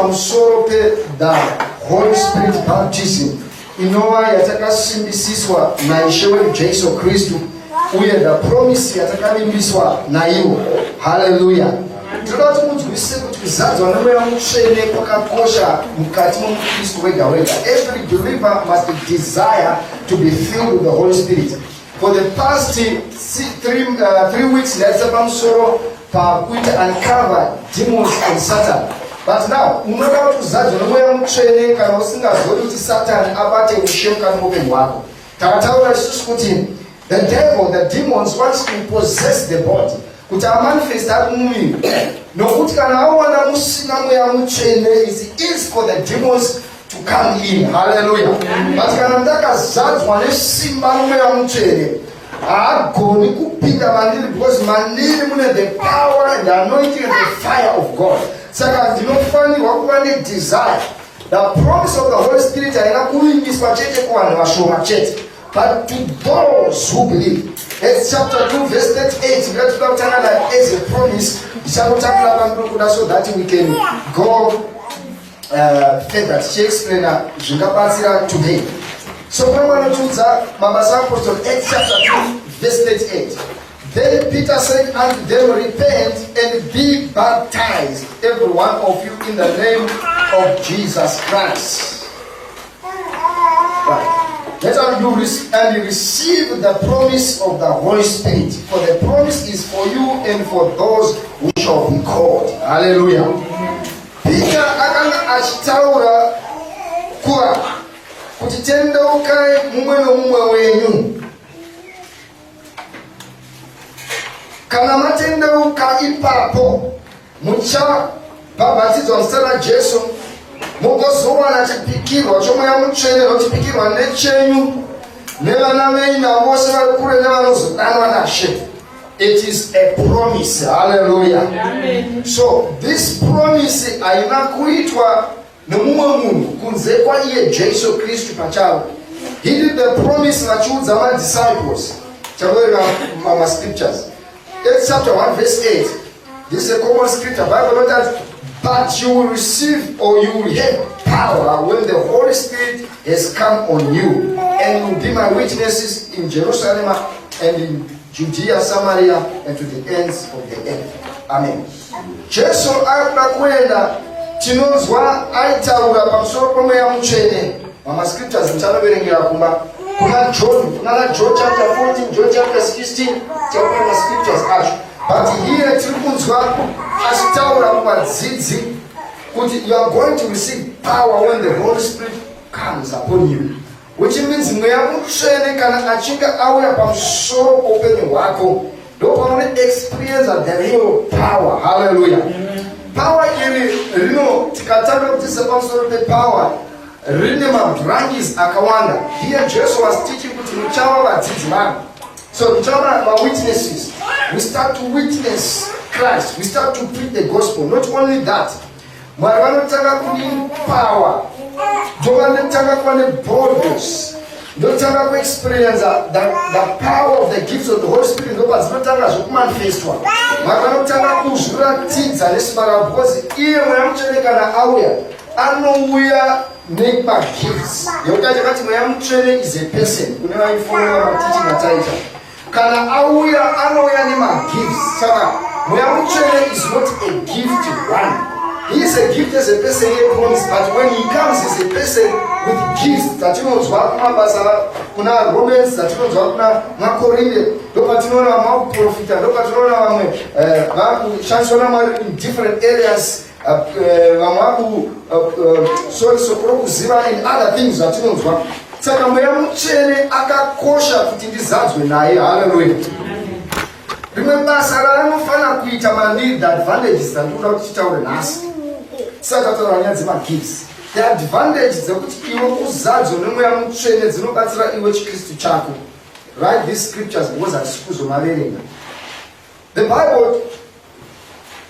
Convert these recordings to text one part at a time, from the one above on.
pamusoro the Holy Spirit baptism inova yatakasimbisiswa naishe wedu Jesu Kristu uye the promise yatakalimbiswa naiwo. Hallelujah. Tinoda kuti munzwisise kuti kuzadzwa nemweya mutsvene kwakakosha mukati momukristu wega wega. Every believer must desire to be filled with the Holy Spirit. For the past 3 weeks, let's pamusoro pakuita uncover demons and Satan. But now, unoda kuti uzadzwa nemweya mutsvene kana usingazodi kuti Satan abate ushemka mupenyu wako. Takataura isusu kuti the devil, the demons wants to possess the body. Kuti amanifest ari mumuviri. Nokuti kana awana musina mweya mutsvene, it is for the demons to come in. Hallelujah. But kana ndakazadzwa nesimba mweya mutsvene, haagoni kupinda mandiri because mandiri mune the power and the anointing and the fire of God. Saka ndinofanirwa kuva desire. The promise of the Holy Spirit haina kuvimbiswa chete kuvanhu vashoma chete, but to those who believe. It's chapter 2 verse 38. We have to talk about as a promise. So that we can go further. She explained today. So when we do that, Mabasa Apostle 8 chapter 2 verse 38. Then Peter said unto them, repent and be baptized, every one of you, in the name of Jesus Christ. Right. Let you receive the promise of the Holy Spirit. For the promise is for you and for those who shall be called. Hallelujah. Peter akanga achitaura kuwa kutitendeuka mumwe nomumwe wenyu. Kana matendeuka ipapo mucha babatizo msana Jesu mugozowana chipikirwa chomweya mutsvene nochipikirwa nechenyu nevana venyu navo vose vari kure nevanozodanwa naShe. It is a promise. Hallelujah. Amen. So this promise haina kuitwa nemumwe munhu kunze kwaiye Jesu Kristu pachavo. He did the promise vachiudza madisciples. Chavereka mama scriptures. It's chapter 1 verse 8. This is a common scripture. Bible notes that, but you will receive or you will have power when the Holy Spirit has come on you, and you will be my witnesses in Jerusalem and in Judea, Samaria, and to the ends of the earth. Amen. Jesu akuenda tinozwa aitaura pamusoro pomweya mutsvene. Mama scriptures ndichanoverengera kumba kuna John chapter 14, John chapter 16, chapter scriptures acho. But here tiri kunzwa achitaura mumadzidzi kuti you are going to receive power when the Holy Spirit comes upon you, which means mweya mutsvene kana achinga auya pamusoro poupenyu hwako ndopano experience the real power. Hallelujah. Power iri rino tikatanga kuti sepamusoro pepower rine mabranches akawanda. Here Jesus was teaching kuti muchava vadzidzi vangu. So muchava witnesses. We start to witness Christ. We start to preach the gospel. Not only that, Mwari vanotanga kuni power. Vanotanga kune boldness. Vanotanga ku experience the power of the gifts of the Holy Spirit. Vanotanga zvokumanifestwa. Mwari vanotanga kuzviratidza nesimba ravo because iye mweya mutsvene kana auya anouya nemagifts. Yokati mweya mutsvene is a person. Kune vaifonera mateaching ataita. Kana auya anouya nemagifts. Saka mweya mutsvene is not a gift one. He is a gift as a person here promise, but when he comes as a person with gifts that you know kuna Romans, that you know kuna Korea, lokatinoona maprofita, lokatinoona vamwe vakushansona in different areas, vamwe sokoro kuziva in other things that you know. Saka mweya mutsvene akakosha kuti ndizadzwe naye. Hallelujah. Rimwe basa raanofana kuita mandiri the advantages dzandinoda kuti titaure nhasi. Saka toranyadzi magifts. The advantage dzekuti iwe uzadzwe nemweya mutsvene dzinobatsira iwe chikristu chako. Write these scriptures because hatisi kuzomaverenga. The Bible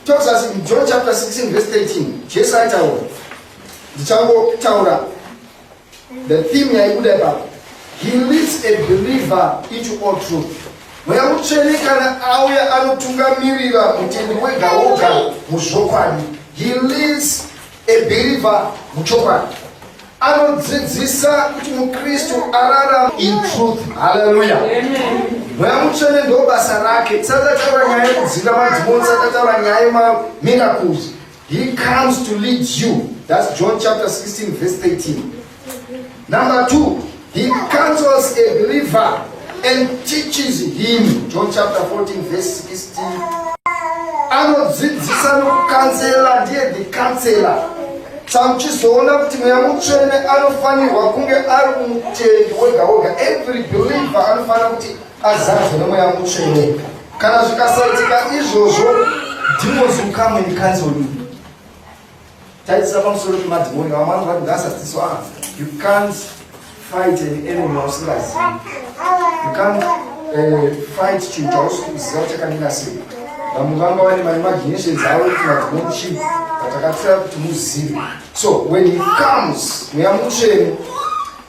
talks us in John chapter 16 verse 13. Jesu aitaura. Ndichangotaura the theme yaibuda ipapo. He leads a believer into all truth. Mweya mutsvene kana auya anotungamirira mutendi wega woga muzvokwadi. He leads a believer muchokwadi. Anodzidzisa kuti mukristu ararama in truth. Hallelujah. Mweya mutsvene ndo basa rake. Tisataura nyaya yekudzinga madhimoni, tisataura nyaya yemamiracles. He comes to lead you. That's John chapter 16 verse 13. Number 2, he counsels a believer and teaches him. John chapter 14 verse 16. Anodzidzisa nokukansela, ndiye the counselor. Samchizoona kuti mweya mutsvene anofanirwa kunge ari mutendi wega wega. Every believer anofanira kuti azadzwe nemweya mutsvene. Kana zvikasaitika izvozvo, demons will come and cancel you. Taitisa pamusoro pemadhimoni, vamwe vanoti ngasatiso, you can't fight an enemy usingazivi. You can't fight chinhu chausiziva chakamira sei. Vamwe vanga vane maimagination dzavo kuti madhimoni chii, vatakatira kuti muzive. So when he comes, mweya mutsvene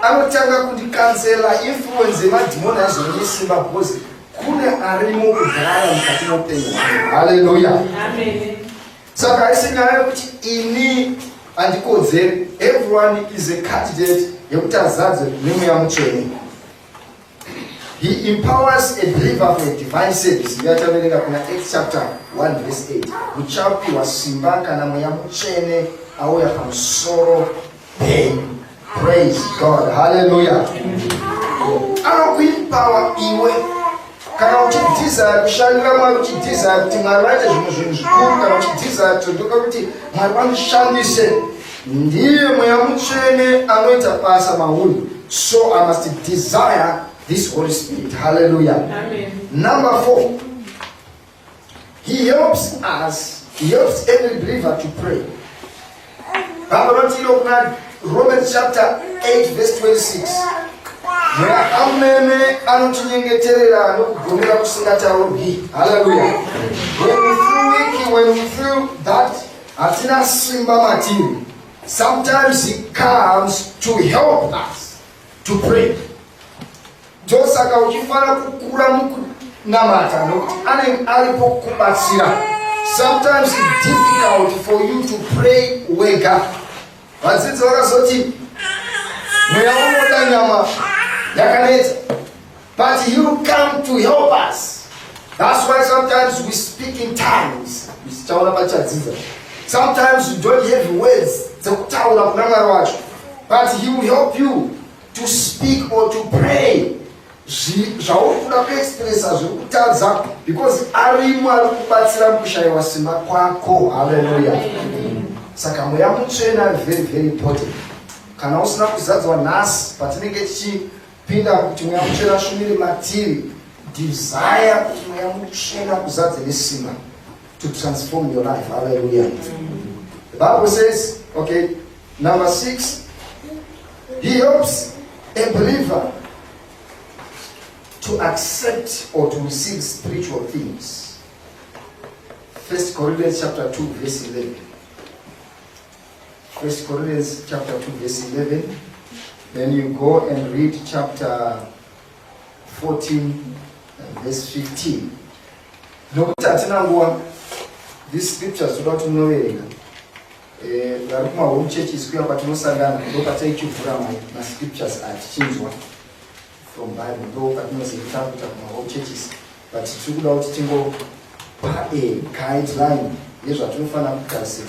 anotanga kutikansela influence yemadhimoni aizova nesimba because kune arimo kugara mukati meupenyu hwake. Hallelujah. Amen. Saka haisi nyaya yekuti ini handikodzeri. Everyone is a candidate yekuti azadzwe nemweya mutsvene. He empowers a believer for a divine service. Ngataverenga kuna Acts chapter 1 verse 8. Muchapiwa simba kana mweya mutsvene auya pamusoro penyu. Praise God. Hallelujah. Anokuempower iwe kana uchidesire kushandira Mwari, uchidesire kuti Mwari vaite zvinhu zvikuru, kana uchidesire kutondoka kuti Mwari vamushandise, ndiye mweya mutsvene anoita basa mauri. So I must desire this Holy Spirit. Hallelujah. Amen. Number 4, he helps every believer to pray. Romans chapter 8 verse 26. Mweya amene anotinyengeterera nokugomera kusingataurwi. Hallelujah. When we feel that hatina simba matiri, sometimes he comes to help us to pray. Tosaka uchifana kukura mukunamata nokuti anenge aripo kubatsira. Sometimes it's difficult for you to pray wega. Vadzidzi vakazoti mweya unoda nyama yakanetsa, but he will come to help us. That's why sometimes we speak in tongues. Sometimes you don't have words dzekutaura kuna Mwari wacho, but he will help you to speak or to pray. Zvaurikuda kuexpressa zvirikutadza, because arimo ari kubatsira mukushayiwa simba kwako. Hallelujah. Saka mweya mutsvene ari very very important. Kana usina kuzadzwa nhasi patinenge tichipinda kuti mweya mutsvene ashumire matiri, desire kuti mweya mutsvene akuzadze nesimba to transform your life. Hallelujah. The Bible says, okay, number 6, he helps a believer to accept or to receive spiritual things. 1 Corinthians chapter 2 verse 11. 1 Corinthians chapter 2 verse 11. Then you go and read chapter 14 verse 15. Nokuti hatina nguva, these scriptures toda kunoverenga. Vari kumahome churches kuya kwatinosangana ndopataikivhura mascriptures atichinzwa from Bible, ndopatinozivita kuita kumahome churches, but tiri kuda kuti tingopa a guideline yezvatinofanira kugarisira.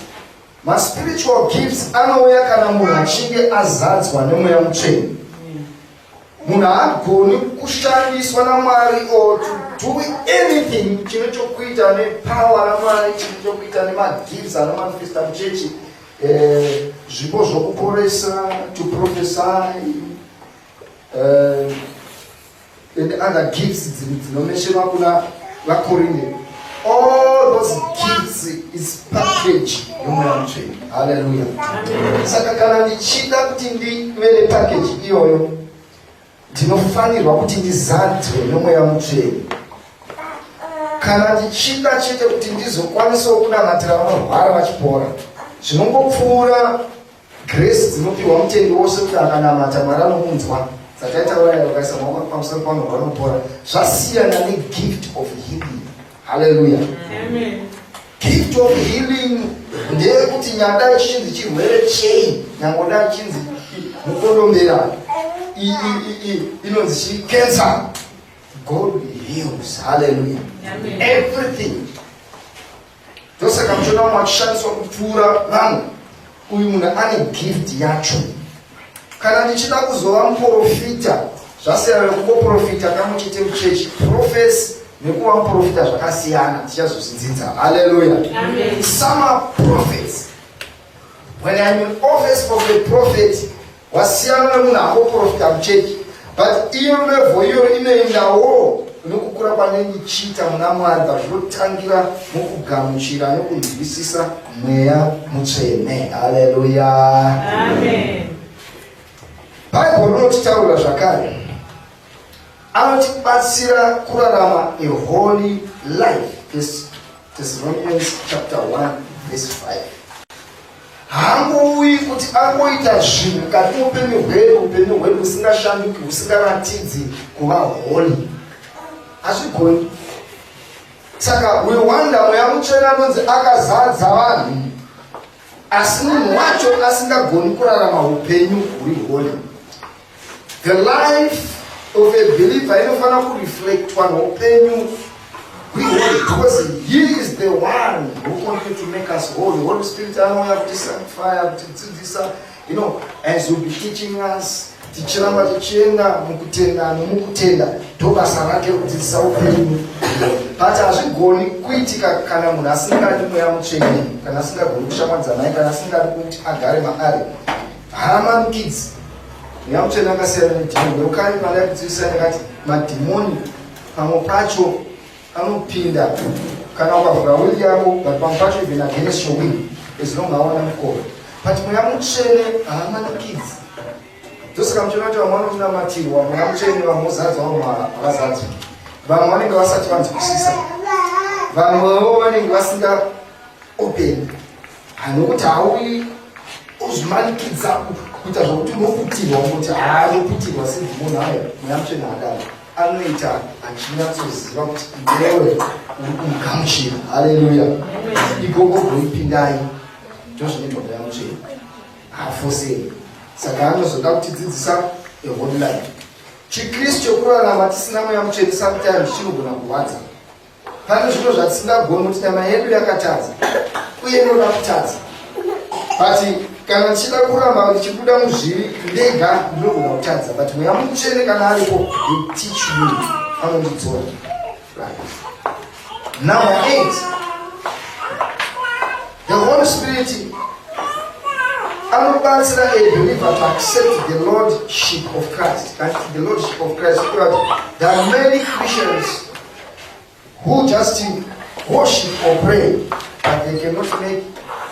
Ma-spiritual gifts anouya kana munhu achinge azadzwa nemweya mutsvene. Munhu haagoni kushandiswa naMwari or to do anything chine chokuita nepower naMwari, chine chokuita nemagifts anomanifesta muchechi, zvipo zvokuporesa, to prophesy, and other gifts dzinomeshenwa kuna vakorinde. All those gifts is package nomweya mutsvene. Hallelujah. Saka kana ndichida kuti ndive nepackage iyoyo, ndinofanirwa kuti ndizadzwe nomweya mutsvene. Kana ndichida chete kuti ndizokwanisawo kunamatira vanorwara vachipora, zvinongopfuura grace dzinopiwa mutendi wose kuti akanamata Mwari anomunzwa. Dzataitauraya ukaisa maoko pamusoro panorwara vanopora, zvasiyana negift of healing. Hallelujah. Amen. Gift of healing ndeyekuti nyanda ichinzi chirwere chei nyangoda ichinzi mukondombera inonzi chikensa. God heals. Hallelujah. Amen. Everything. Ndosaka mchona mwachishandiswa kupfuura vanhu. Uyu munhu ane gift yacho. Kana ndichida kuzova muprofita, zvasiyana nekuprofita kamuchite muchechi. Prophecy nekuva muprofita zvakasiyana, tichazozvidzidza. Hallelujah. Amen. Some are prophets. When I'm in office of a prophet, wasiyana nemunhu angoprofita muchechi. But iyo level iyo inoendawo nokukura kwanenge chiita muna Mwari zvotangira mukugamuchira nokunzwisisa mweya mutsvene. Hallelujah. Amen. Bible rinotitaura zvakare, anotibatsira kurarama a holy life. Thessalonians chapter 1 verse 5. Hangouyi kuti angoita zvinhu mukati muupenyu hwedu husingashanduki, husingaratidzi kuva holy. Hazvigoni. Saka we wonder mweya mutsvene anonzi akazadza vanhu, asi munhu wacho asingagoni kurarama upenyu huri holy. The life of a believer inofanira kureflectwa noupenyu huri holy, because he is the one who continues to make us holy. Holy Spirit anouya kuti sanctify, kutidzidzisa, as will be teaching us. Tichiramba tichienda mukutenda nomukutenda, ndobasa rake kudzidzisa upenyu. But hazvigoni kuitika kana munhu asingadi mweya mutsvene, kana asingagoni kushamadza naye, kana asingadi kuti agare maari. Haamanikidzi. Mweya mutsvene akasiyana nedhimoni. Rukani pandai kudzidzisa ndakati madhimoni pamwe pacho anopinda kana ukavhura wili yako, but pamwe pacho even against your will, as long hawana mukova. But mweya mutsvene haamanikidzi. Ndosaka muchiona kuti vamwe vanotunamatirwa mweya mutsvene, vamwe vozadzwa, vamwe havazadzwi. Vamwe vanenge vasati vanzwisisa, vamwewo vanenge vasinga open. Nokuti hauyi uzvimanikidza kuita zvokuti unoputirwa, kuti anoputirwa sedhimoni. Haya, mweya mutsvene haadaro. Anoita achinyatsoziva kuti iwewe uri kumugamuchira. Haleluya. Ikoko goipindai. Ndozvinoitwa mweya mutsvene. Haafoseri. Saka anozoda kutidzidzisa a holy life. ChristianWalkMinistriesCWMTV chokurarama tisina mweya mutsvene sometimes chinogona kurwadza. Pane zvinhu zvatisingagoni kuti nyama yedu yakatadza uye inoda kutadza. But kana tichida kuramba tichibuda muzviri ndega ndinogona kutadza. But mweya mutsvene kana aripo, he teach you, anondidzora. Number 8. The Holy Spirit anobatsira a believer to accept the Lordship of Christ. The Lordship of Christ. There are many Christians who just worship or pray, but they cannot make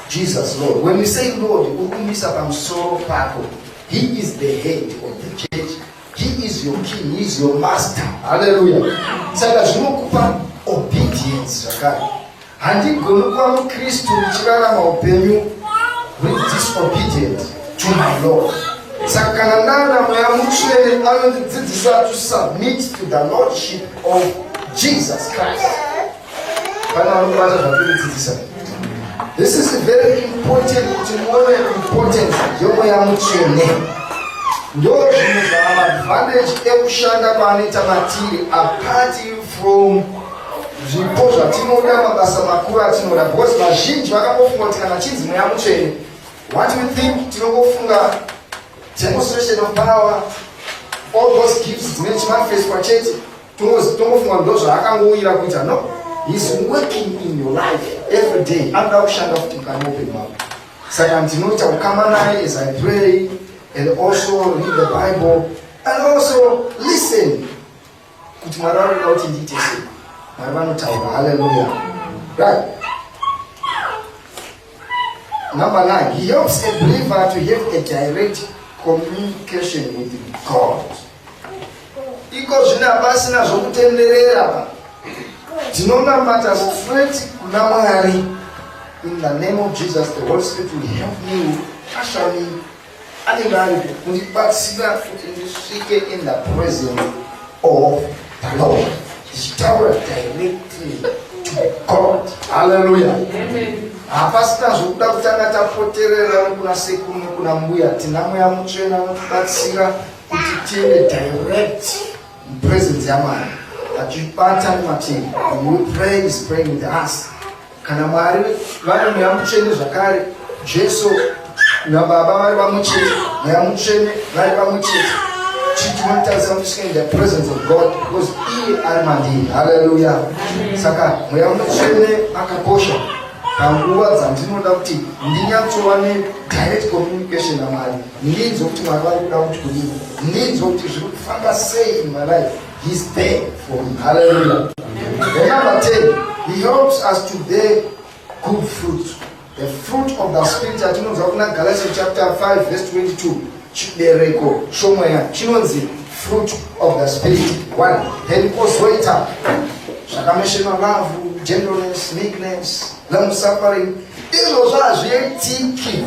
Jesus Lord. When we say Lord, He is the head of the church. He is your king. He is your master. Hallelujah. Saka zvinokupa obedience zvakare. Handigoni kuva muKristu ndichirarama upenyu with disobedient to my Lord. Saka kana ndana mweya mutsvene anondidzidzisa to submit to the Lordship of Jesus Christ. Pana vanobata zvakuridzidzisa. This is very important, kuti muone importance yomweya mutsvene. Ndo zvinhu zvaamadvantage ekushanda kwaanoita matiri apart from zvipo zvatinoda, mabasa makuru atinoda. Because vazhinji vakambofunga kuti kana chinzi mweya mutsvene, what we think, tinongofunga demonstration of power, all those gifts dzine chimanifest pachechi, tinongofunga ndo zvaakangowira kuita. No, he's working in your life every day. Anoda kushanda kuti mukanopen mouth. Saka ndinoita kukama naye as I pray, and also read the Bible, and also listen kuti Mwari anoda kuti ndiite sei. Mwari vanotaura. Hallelujah. Right. Number 9, he helps a believer to have a direct communication with God. Iko zvina pasina zvokutenderera. Tinonamata straight kuna Mwari. In the name of Jesus, the Holy Spirit will help you actually kundibatsira kuti ndisvike in the presence of the Lord. Tichitaura directly to God. Hallelujah. Amen. hapasina zvokuda kutanga tapoterera kuna sekuru kuna mbuya. Tina Mweya Mutsvene anotibatsira kuti tiende direct mupresence yaMwari achibata mumativi. We pray is praying with us. Kana Mwari vane Mweya Mutsvene zvakare, Jesu naBaba vari vamuchete, Mweya Mutsvene vari vamuchete, tichinotarisira kuti in the presence of God because iye ari mandiri. Hallelujah. Saka Mweya Mutsvene akakosha panguva dzandinoda kuti ndinyatsova direct communication naMwari, ndinzwe kuti Mwari vari kuda kuti kudini, ndinzwe kuti zviri kufamba sei in my life. He's there for me. Hallelujah. Number 10, he helps us to bear good fruit. The fruit of the Spirit that you know, Galatians chapter 5 verse 22. Chibereko, Shona, chinonzi fruit of the Spirit. 1. Then kozoita shakameshana love, gentleness, meekness, long suffering. Izo zvazviitiki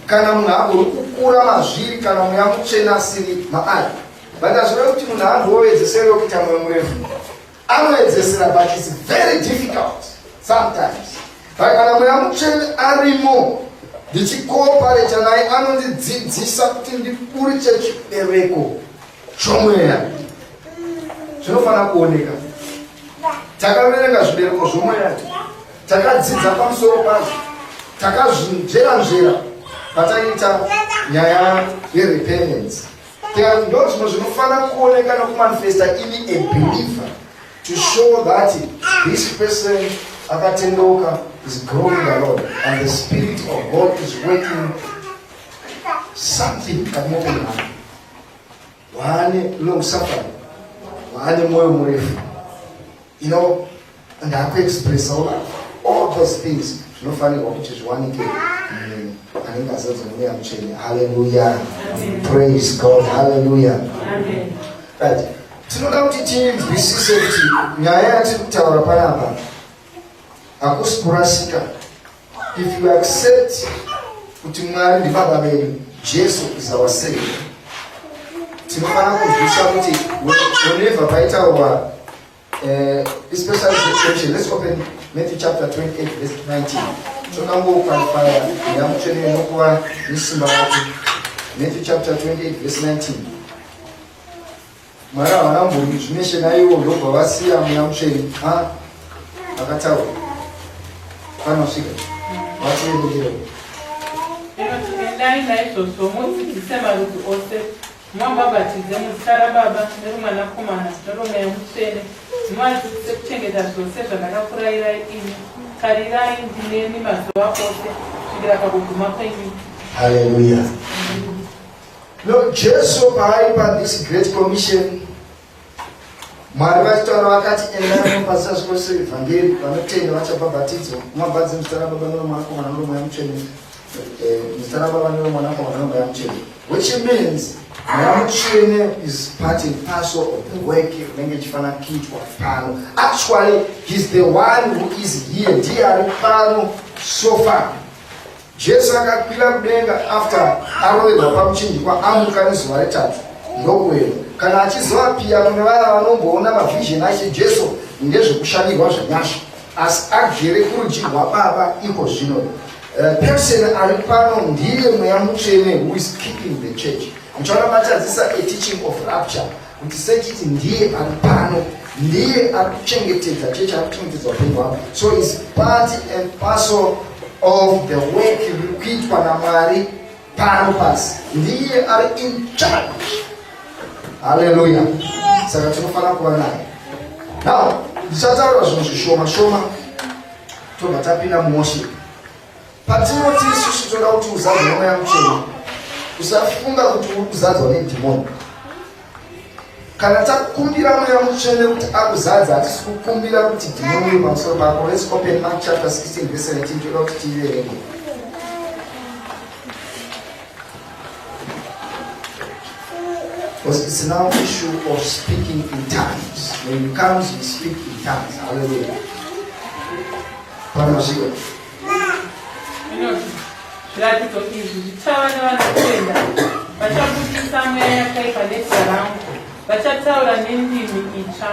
kana munhu agokukura mazviri kana Mweya Mutsvene asiri maari. Vandazvore kuti munhu andowedzesera kuita mwoyo murefu. Anowedzesera, but it's very difficult sometimes. Kana Mweya Mutsvene arimo ndichikoopareta naye, anondidzidzisa kuti ndikurise chibereko chomweya. Zvinofana kuoneka. Takaverenga zvibereko zvomweya, takadzidza pamusoro pazvo, takazvinzvera pataita nyaya yerepentance. Ndo zvimwe zvinofana kuoneka nokumanifesta ini a believer to show that this person akatendeuka is growing the Lord and the Spirit of God is working something at moment. One long suffering, one mwoyo murefu, you know, and I could express all those things. No funny which is one again. Hallelujah. Amen. Praise God. Hallelujah. Amen. Right. Tinoda kuti tinzwisise kuti nyaya yatiri kutaura panapa hakusi kurasika. If you accept kuti Mwari ndiBaba vedu, Jesu is our Savior, tinofana kunzwisisa kuti whenever paitaurwa especially the church, let's open Matthew chapter 28 verse 19. Matthew chapter 28 verse 19. Mara wanamburi zvimeshena iwo ndobva vasiya Mweya Mutsvene akataura panosvika vatiendero. Endai naizvozvo mudzidzise marudzi ose, muvabhabhatidze muzita raBaba neroMwanakomana neroMweya Mutsvene, muvadzidzise kuchengeta zvose zvandakakurayirai ini. Tarirai ndinemi mazuva ose kusvikira pakuguma kwenyika. Hallelujah. Lord Jesu paaipa this great commission, Mwari vachitaura vakati endai mupasisa zvose evhangeri, vanotenda vachabhabhatidzwa, mumabhabhatidze muzita raBaba neroMwanakomana neroMweya Mutsvene, muzita raBaba neroMwanakomana neroMweya Mutsvene, which means Mweya Mutsvene is part and parcel of the work rinenge chifana kuitwa pano. Actually, he's the one who is here, ndiye ari pano so far. Jesu akakwira kudenga after aroverwa pamuchinjikwa, amuka nezuva retatu ndokwenda. Kana achizova pia kune vaya vanomboona mavision ache Jesu ndezvekushandirwa zvanyasha, asi agere kurudyi rwaBaba iko zvino. Person ari pano ndiye Mweya Mutsvene who is keeping the church. Mchana matadzisa a teaching of rapture, kuti sechiti ndiye ari pano, ndiye ari kuchengetedza chechi, ari kuchengetedza upenyu hwavo. So it's part and parcel of the work iri kuitwa naMwari pano pasi, ndiye ari in charge. Hallelujah. Saka tinofana kuva naye. Now ndichataura zvinhu zvishoma shoma tobva tapinda muworship. Patinoti isusu toda kuti uzadzwe neMweya Mutsvene, usafunga kuti uri kuzadzwa nedhimoni. Kana takumbira Mweya Mutsvene kuti akuzadza, hatisi kukumbira kuti dhimoni iri pamusoro pako. Let's open Mark chapter 16 verse 17 toda kuti tiverenge. Because it's now an issue of speaking in tongues. When it comes, we speak in tongues. Hallelujah. Panosvika. Zviratidzo izvi zvichava nevanotenda, vachabudisa mweya yakaipa nezita rangu, vachataura nendimi itsva.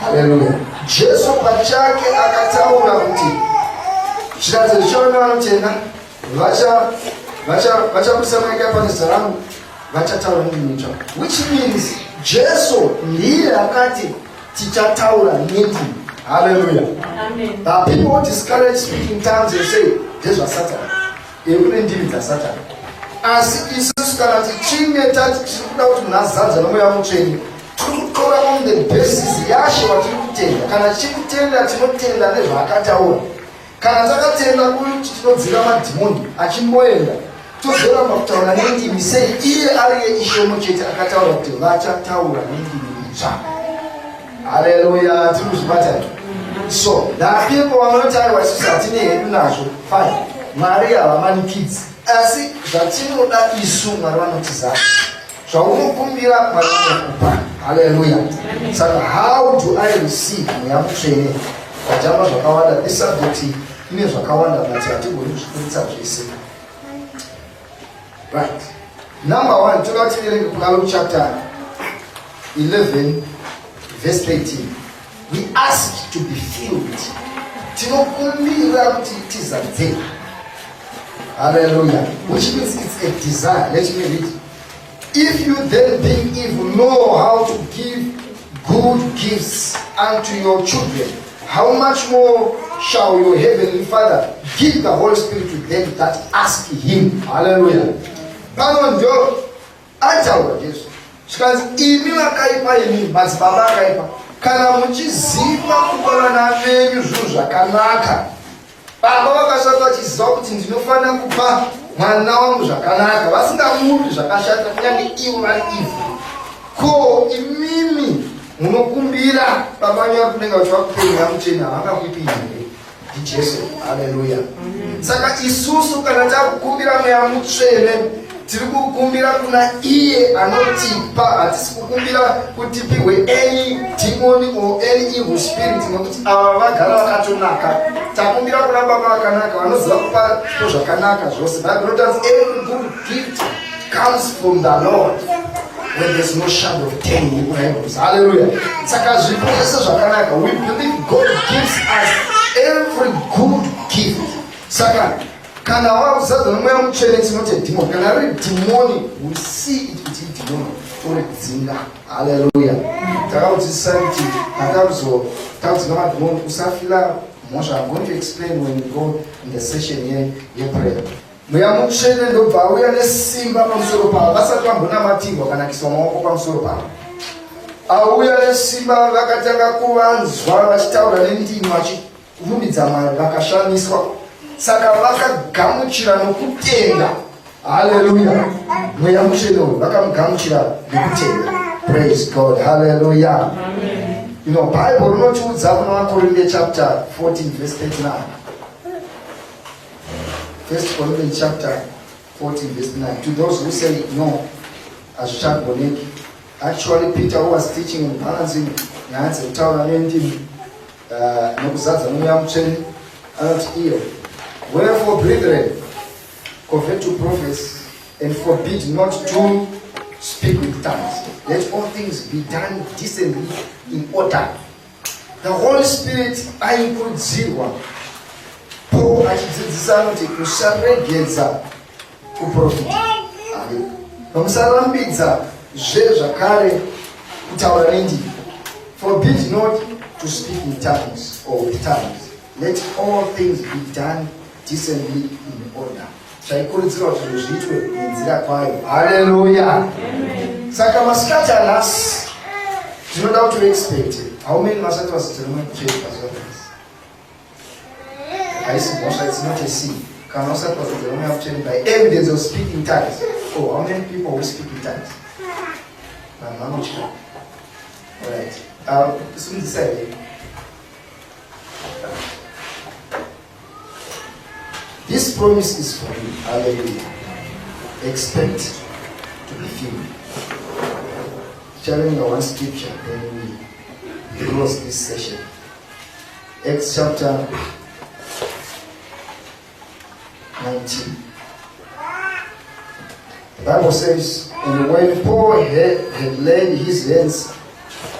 Hallelujah. Jesu pachake akataura kuti Zviratidzo zvichaona vanotenda vachakuisa maika panezita rangu vachataura nendimi, which means Jesu ndiye akati tichataura nendimi. Hallelujah. Amen. People who discourage speaking tongues and say Jesu wasatani, ekune ndimi dzasatani. Asi isusu kana tichinge tati tirikuda kuti munhu azadza nomweya mutsvene, tirikutora on the basis yashe watiri kutenda. Kana tichikutenda tinotenda nezvaakataura. Kana takatenda kuti tinodzinga madhimoni achimboenda, tozoramba kutaura nendimi sei iye ari yeishomo chete akataura kuti vachataura nendimi itsva. Hallelujah. Tiri kuzvibata. So there are people vanoti aiwa isusu hatine hedu nazvo, fine, Mwari havamanikidzi, asi zvatinoda isu Mwari vanotizadza. Zvaunokumbira Mwari vanokupa. Hallelujah. Saka how do I receive mweya mutsvene? Vajamba zvakawanda, this subject ine zvakawanda but hatigoni kuzvikurisa zvese. Right. Number 1, toda tiverenge kuna Luke chapter 11 verse 13. We ask to be filled. Tinokumbira kuti tizadze. Hallelujah. Which means it's a desire. Let me read. If you then, being evil, know how to give good gifts unto your children, how much more shall your heavenly Father give the Holy Spirit to them that ask Him? Hallelujah. Pano ndio ataura Jesu. Zvikanzi imi vakaipa, imi madzibaba akaipa, kana muchiziva kupa vana venyu zvinhu zvakanaka, baba vakasvika vachiziva kuti ndinofanira kupa mwana wangu zvakanaka, vasingamupi zvakashata kunyange ivo vari ivhu, ko imimi munokumbira baba vanyu vari kudenga kuti vakupe mweya mutsvene havangakuipi here? ndiJesu. Haleluya. Saka isusu kana takukumbira mweya mutsvene, tiri kukumbira kuna iye anotipa. Hatisi kukumbira kuti tipihwe any demon or any evil spirit, nokuti ava vagara vakatonaka. Takumbira kuna baba vakanaka vanoziva kupa zviro zvakanaka zvose. Bible tells us every good gift comes from the Lord, when there's no shadow of turning in heavens. Hallelujah. Saka zvipo zvese zvakanaka, we believe God gives us every good gift. Saka kana wazadza nomweya mutsvene tinoti demon, kana riri demoni we see it kuti demoni toridzinga. Hallelujah. Takakudzidzisa kuti takudzinga mademoni usafila mhosva. I'm going to explain when we go in the session here yeprayer. Mweya mutsvene ndobva auya nesimba pamusoro pavo, vasati vambonamatirwa kana kuiswa maoko pamusoro pavo. Auya nesimba, vakatanga kuvanzwa vachitaura nendimi vachirumbidza Mwari, vakashamiswa. Saka vakagamuchira nokutenda. Hallelujah. Mweya mutsvene vakamugamuchira nokutenda. Praise God. Hallelujah. Amen. You know, Bible rinotiudza kuna Corinthians chapter 14 verse 39. 1 Corinthians chapter 14 verse 9. To those who say no, hazvichagoneki. Actually, Peter, who was teaching on balancing nyaya dzekutaura nendimi nokuzadza nomweya mutsvene, anoti iyo, wherefore, brethren, convert to prophecy, and forbid not to speak with tongues. Let all things be done decently in order. The Holy Spirit aikurudzirwa. Paul achidzidzisa kuti musaregedza kuprofita, musarambidza zvakare kutaura nendimi. Forbid not to speak in tongues or with tongues. Let all things be done decently in order. Zvaikurudzirwa kuti zviitwe nenzira kwayo. Hallelujah. Saka masikati anhasi tinoda kuti expect. How many masati vazadzira muchurch pazuva rese? Haisi mhosva, it's not a sin. Kana usati vazadzira mweya mutsvene by evidence of speaking tongues. Oh, how many people will speak in tongues? Vanhu vanotya. Alright. Simunzisa here. This promise is for you. Hallelujah. Expect to be filled. Sharing one scripture, then we close this session. Acts chapter 19. The Bible says, and when Paul had laid his hands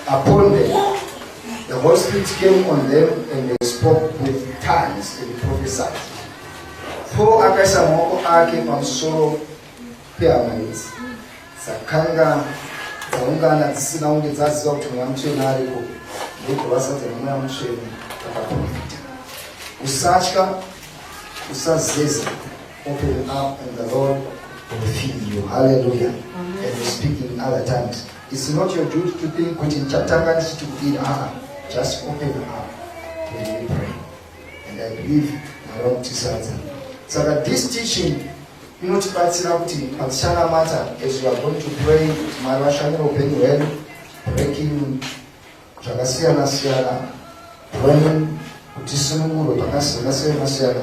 upon them, the Holy Spirit came on them, and they spoke with tongues and prophesied. Paul akaisa maoko ake pamusoro pehama idzi dzakanga dzaungana dzisina kunge dzaziva kuti mweya mutsvene ariko ndokuvazadza nemweya mutsvene vakaprofita. Usatya, usazeza. Open up and the Lord will feed you. Hallelujah. And you speak in other tongues. It's not your duty to think kuti nchatanga ndichiti just open up when you pray. And I believe Lord tisadza. So this teaching inotibatsira kuti pachana mata as you are going to pray marashani open well, breaking zvakasiyana siyana, praying kuti sununguro pakasiyana siyana.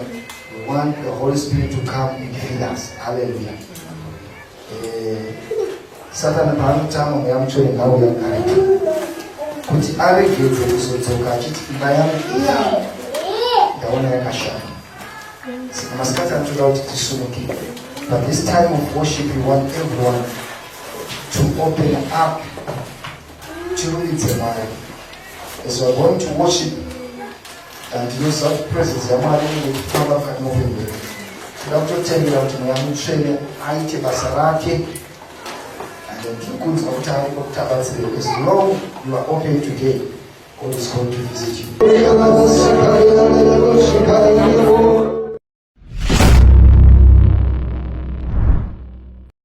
We want the Holy Spirit to come and fill us. Hallelujah. Satan paanotama mweya mutsvene ngauya kareka kuti aregedze kuzodzoka achiti imba yangu ndaona yakashama. Saka masikati anotoda kuti tisunukire. But this time of worship we want everyone to open up tirumbidze Mwari. As we are going to worship and use that presence yaMwari nekufamba mukati meupenyu hwedu, toda kutotendera kuti mweya mutsvene aite basa rake. Ndikukudzwa kuti ari kutabatsira. As long you are open today, God is going to visit you.